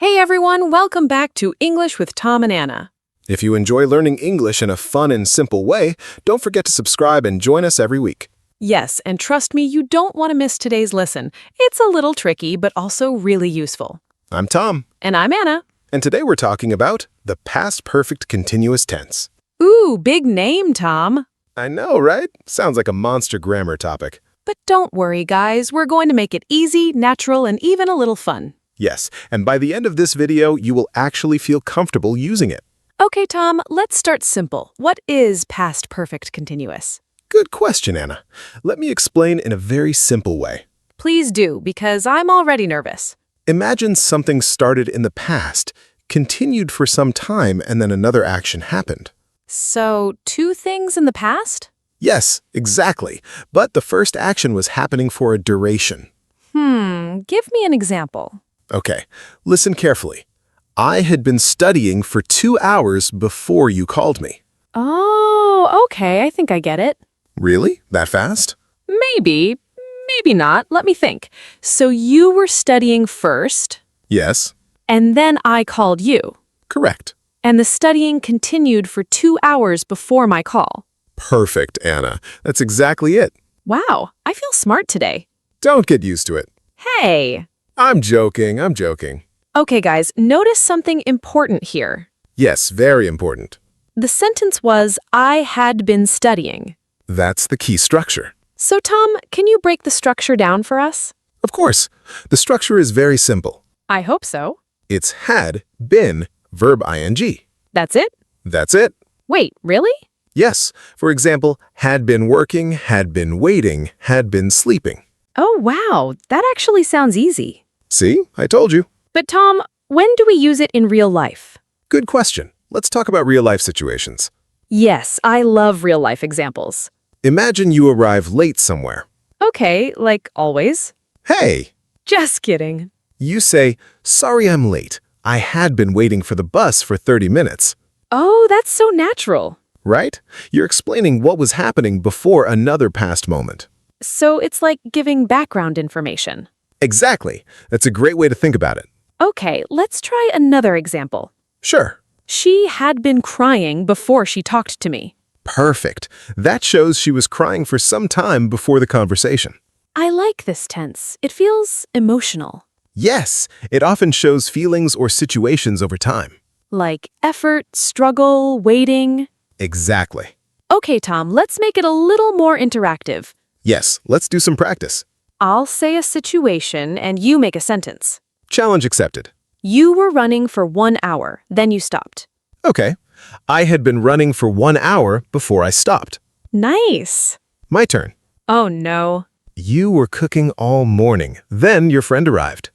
Hey everyone, welcome back to English with Tom and Anna. If you enjoy learning English in a fun and simple way, don't forget to subscribe and join us every week. Yes, and trust me, you don't want to miss today's lesson. It's a little tricky, but also really useful. I'm Tom, And I'm Anna. and today we're talking about the past perfect continuous tense. Ooh, big name, Tom. I know, right? Sounds like a monster grammar topic. But don't worry, guys. We're going to make it easy, natural, and even a little fun. Yes, and by the end of this video, you will actually feel comfortable using it. Okay, Tom, let's start simple. What is past perfect continuous? Good question, Anna. Let me explain in a very simple way. Please do, because I'm already nervous. Imagine something started in the past, continued for some time, and then another action happened. So, two things in the past? Yes, exactly. But the first action was happening for a duration. Give me an example. Okay, listen carefully. I had been studying for 2 hours before you called me. Oh, okay, I think I get it. Really? That fast? Maybe not. Let me think. So you were studying first, Yes, and then I called you. correct. And the studying continued for 2 hours before my call. Perfect, Anna. That's exactly it. Wow, I feel smart today. Don't get used to it. Hey! I'm joking. Okay, guys, notice something important here. Yes, very important. The sentence was, I had been studying. That's the key structure. So, Tom, can you break the structure down for us? Of course, the structure is very simple. I hope so. It's had, been, verb ing. That's it? That's it. Wait, really? Yes, for example, had been working, had been waiting, had been sleeping. Oh, wow, that actually sounds easy. See, I told you. But Tom, when do we use it in real life? Good question. Let's talk about real-life situations. Yes, I love real-life examples. Imagine you arrive late somewhere. Okay, like always. Hey! Just kidding. You say, sorry I'm late. I had been waiting for the bus for 30 minutes. Oh, that's so natural. Right? You're explaining what was happening before another past moment. So it's like giving background information. Exactly. That's a great way to think about it. Okay, let's try another example. Sure. She had been crying before she talked to me. Perfect. That shows she was crying for some time before the conversation. I like this tense. It feels emotional. Yes, it often shows feelings or situations over time. Like effort, struggle, waiting. Exactly. Okay, Tom, let's make it a little more interactive. Yes, let's do some practice. I'll say a situation and you make a sentence. Challenge accepted. You were running for 1 hour, then you stopped. Okay. I had been running for 1 hour before I stopped. Nice. My turn. Oh no. You were cooking all morning. Then your friend arrived.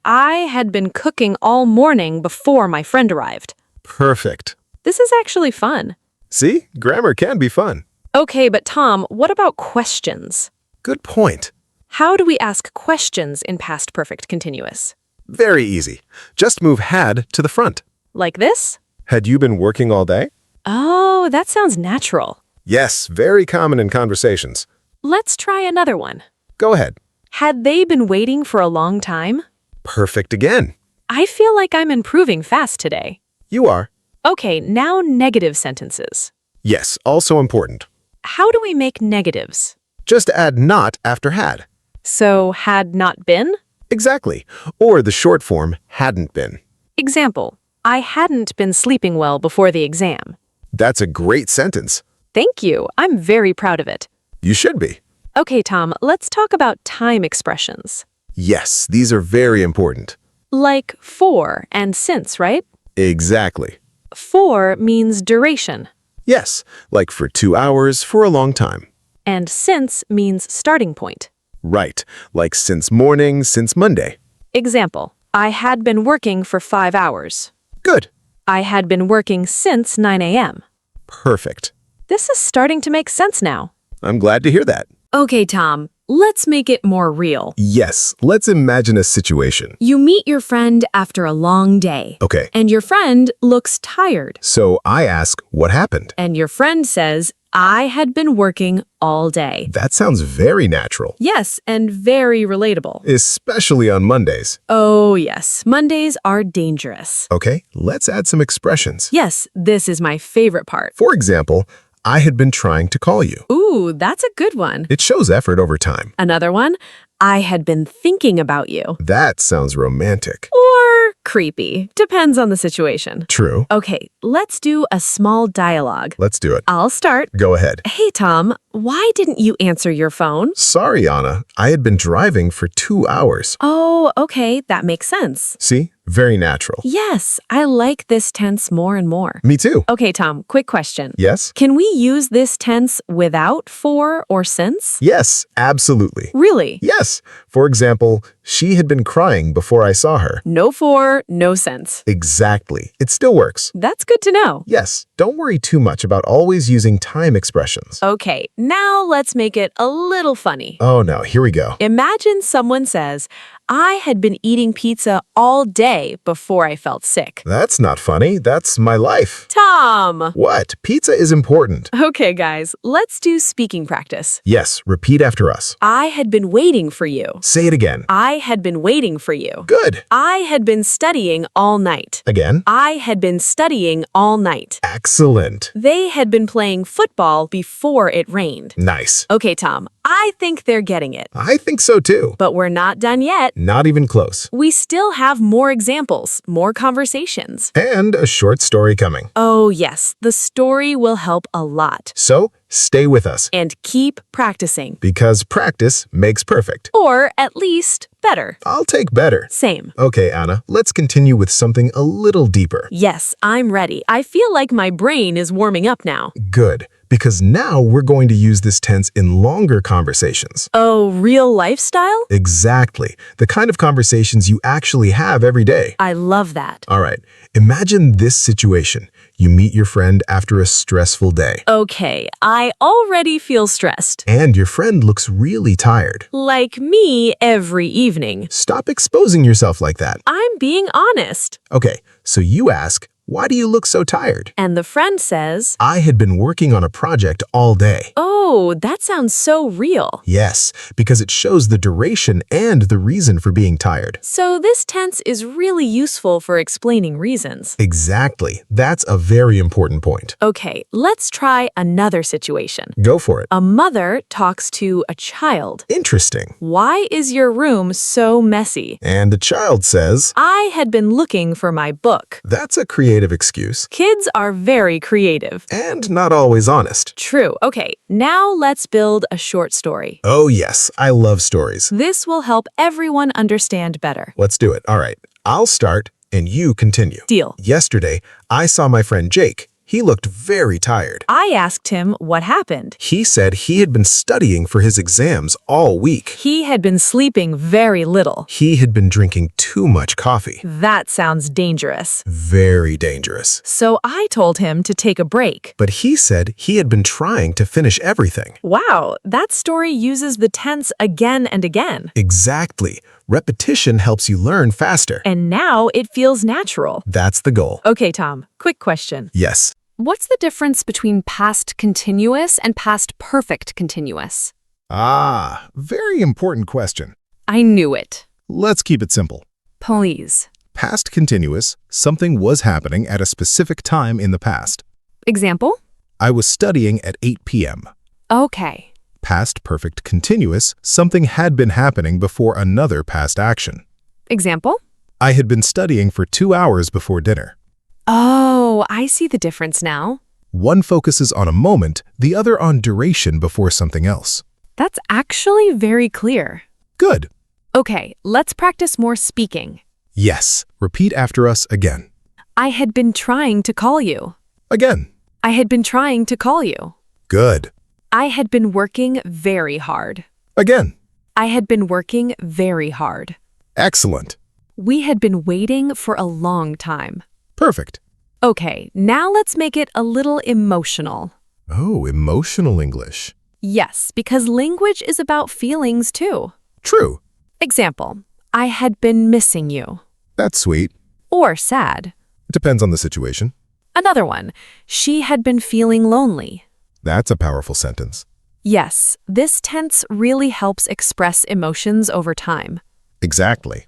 I had been cooking all morning before my friend arrived. Perfect. This is actually fun. See? Grammar can be fun. Okay, but Tom, what about questions? Good point. How do we ask questions in past perfect continuous? Very easy. Just move had to the front. Like this? Had you been working all day? Oh, that sounds natural. Yes, very common in conversations. Let's try another one. Go ahead. Had they been waiting for a long time? Perfect again. I feel like I'm improving fast today. You are. Okay, now negative sentences. Yes, also important. How do we make negatives? Just add not after had. So, had not been? Exactly. Or the short form, hadn't been. Example, I hadn't been sleeping well before the exam. That's a great sentence. Thank you. I'm very proud of it. You should be. Okay, Tom, let's talk about time expressions. Yes, these are very important. Like for and since, right? Exactly. For means duration, Yes, like for 2 hours for a long time. and since means starting point. Right, like since morning, since Monday. Example, I had been working for 5 hours. Good. I had been working since 9 a.m. Perfect. This is starting to make sense now. I'm glad to hear that. Okay, Tom, let's make it more real. Yes, let's imagine a situation. You meet your friend after a long day. Okay, And your friend looks tired. so I ask, what happened? And your friend says, I had been working all day. That sounds very natural, Yes, and very relatable. especially on Mondays. Oh, yes. Mondays are dangerous. Okay, let's add some expressions. Yes, this is my favorite part. For example, I had been trying to call you. Ooh, that's a good one. It shows effort over time. Another one, I had been thinking about you. That sounds romantic. Or creepy. Depends on the situation. True. Okay, let's do a small dialogue. Let's do it. I'll start. Go ahead. Hey, Tom, why didn't you answer your phone? Sorry, Anna. I had been driving for 2 hours. Oh, okay, that makes sense. See? Very natural. Yes, I like this tense more and more. Me too. Okay, Tom, quick question. Yes? Can we use this tense without for or since? Yes, absolutely. Really? Yes. For example, she had been crying before I saw her. No for, no sense. Exactly. It still works. That's good to know. Yes, don't worry too much about always using time expressions. Okay, now let's make it a little funny. Oh no, here we go. Imagine someone says, I had been eating pizza all day before I felt sick. That's not funny. That's my life. Tom! What? Pizza is important. Okay, guys, let's do speaking practice. Yes, repeat after us. I had been waiting for you. Say it again. I had been waiting for you. Good. I had been studying all night. Again. I had been studying all night. Excellent. They had been playing football before it rained. Nice. Okay, Tom, I think they're getting it. I think so too. But we're not done yet. Not even close. We still have more examples, more conversations. And a short story coming. Oh, yes, the story will help a lot. So, stay with us, And keep practicing. because practice makes perfect. Or at least better. I'll take better. Same. Okay, Anna, let's continue with something a little deeper. Yes, I'm ready. I feel like my brain is warming up now. Good, because now we're going to use this tense in longer conversations. Oh, real lifestyle? Exactly, the kind of conversations you actually have every day. I love that. All right, imagine this situation. You meet your friend after a stressful day, Okay, I already feel stressed. and your friend looks really tired. Like me every evening. Stop exposing yourself like that. I'm being honest. Okay, so you ask, why do you look so tired? And the friend says, I had been working on a project all day. oh, that sounds so real. Yes, because it shows the duration and the reason for being tired. So this tense is really useful for explaining reasons. Exactly. That's a very important point. Okay, let's try another situation. Go for it. A mother talks to a child. Interesting. Why is your room so messy? And the child says, I had been looking for my book. that's a creative excuse. Kids are very creative. And not always honest. True. Okay, now let's build a short story. Oh yes, I love stories. This will help everyone understand better. Let's do it. All right, I'll start and you continue. Deal. Yesterday, I saw my friend Jake. He looked very tired. I asked him what happened. He said he had been studying for his exams all week. He had been sleeping very little. He had been drinking too much coffee. That sounds dangerous. Very dangerous. So I told him to take a break. But he said he had been trying to finish everything. Wow, that story uses the tense again and again. Exactly. Repetition helps you learn faster. And now it feels natural. That's the goal. Okay, Tom, quick question. Yes. What's the difference between past continuous and past perfect continuous? Ah, very important question. I knew it. Let's keep it simple. Please. Past continuous, something was happening at a specific time in the past. Example? I was studying at 8 p.m. Okay. Past perfect continuous, something had been happening before another past action. Example? I had been studying for 2 hours before dinner. Oh, I see the difference now. One focuses on a moment, the other on duration before something else. That's actually very clear. Good. Okay, let's practice more speaking. Yes. Repeat after us again. I had been trying to call you. Again. I had been trying to call you. Good. I had been working very hard. Again. I had been working very hard. Excellent. We had been waiting for a long time. Perfect. Okay, now let's make it a little emotional. Oh, emotional English. Yes, because language is about feelings too. True. Example, I had been missing you. That's sweet. Or sad. Depends on the situation. Another one, she had been feeling lonely. That's a powerful sentence. Yes, this tense really helps express emotions over time. Exactly.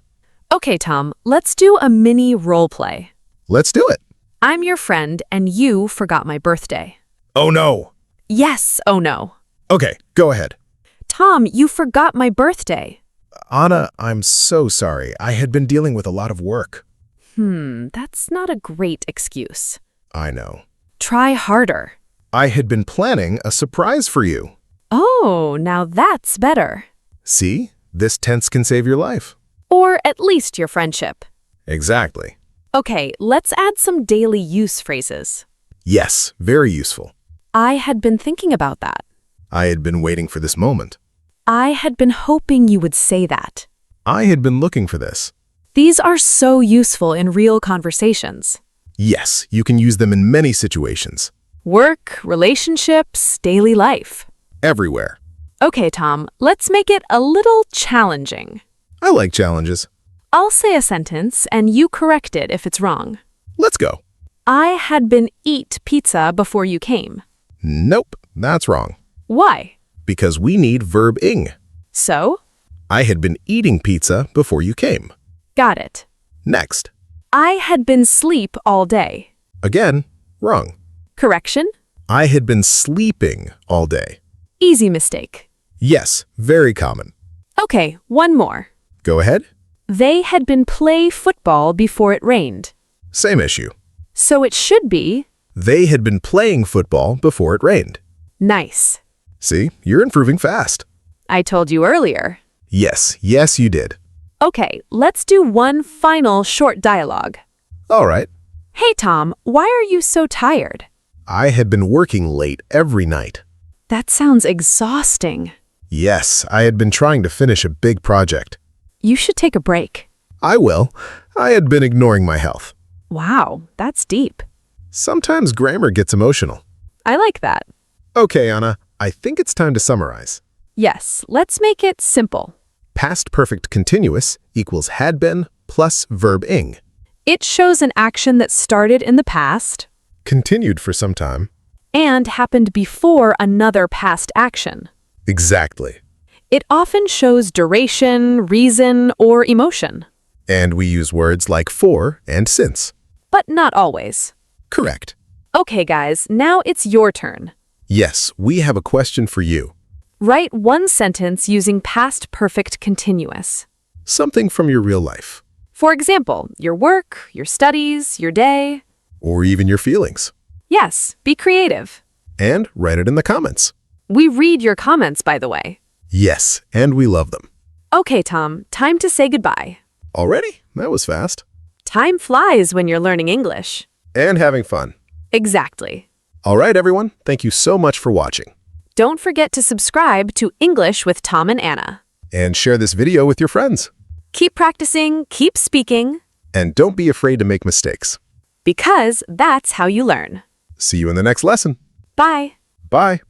Okay, Tom, let's do a mini role play. Let's do it. I'm your friend and you forgot my birthday. Oh no. Yes, oh no. Okay, go ahead. Tom, you forgot my birthday. Anna, I'm so sorry. I had been dealing with a lot of work. That's not a great excuse. I know. Try harder. I had been planning a surprise for you. Oh, now that's better. See? This tense can save your life. Or at least your friendship. Exactly. Okay, let's add some daily use phrases. Yes, very useful. I had been thinking about that. I had been waiting for this moment. I had been hoping you would say that. I had been looking for this. These are so useful in real conversations. Yes, you can use them in many situations. Work, relationships, daily life. Everywhere. Okay, Tom, let's make it a little challenging. I like challenges. I'll say a sentence and you correct it if it's wrong. Let's go. I had been eat pizza before you came. Nope, that's wrong. Why? Because we need verb-ing. So? I had been eating pizza before you came. Got it. Next. I had been sleep all day. Again, wrong. Correction? I had been sleeping all day. Easy mistake. Yes, very common. Okay, one more. Go ahead. They had been play football before it rained. Same issue. So it should be They had been playing football before it rained. nice. See, you're improving fast. I told you earlier. Yes, you did. Okay, let's do one final short dialogue. All right. Hey, Tom, why are you so tired? I had been working late every night. That sounds exhausting. Yes, I had been trying to finish a big project. You should take a break. I will. I had been ignoring my health. Wow, that's deep. Sometimes grammar gets emotional. I like that. Okay, Anna, I think it's time to summarize. Yes, let's make it simple. Past perfect continuous equals had been plus verb-ing. It shows an action that started in the past Continued for some time. and happened before another past action. Exactly. It often shows duration, reason, or emotion, And we use words like for and since. but not always. Correct. Okay, guys, now it's your turn. Yes, we have a question for you. Write one sentence using past perfect continuous. Something from your real life. For example, your work, your studies, your day. Or even your feelings. Yes, be creative. And write it in the comments. We read your comments, by the way. Yes, and we love them. Okay, Tom, time to say goodbye. Already? That was fast. Time flies when you're learning English. And having fun. Exactly. All right, everyone. Thank you so much for watching. Don't forget to subscribe to English with Tom and Anna. And share this video with your friends. Keep practicing, keep speaking, And don't be afraid to make mistakes. because that's how you learn. See you in the next lesson. Bye. Bye.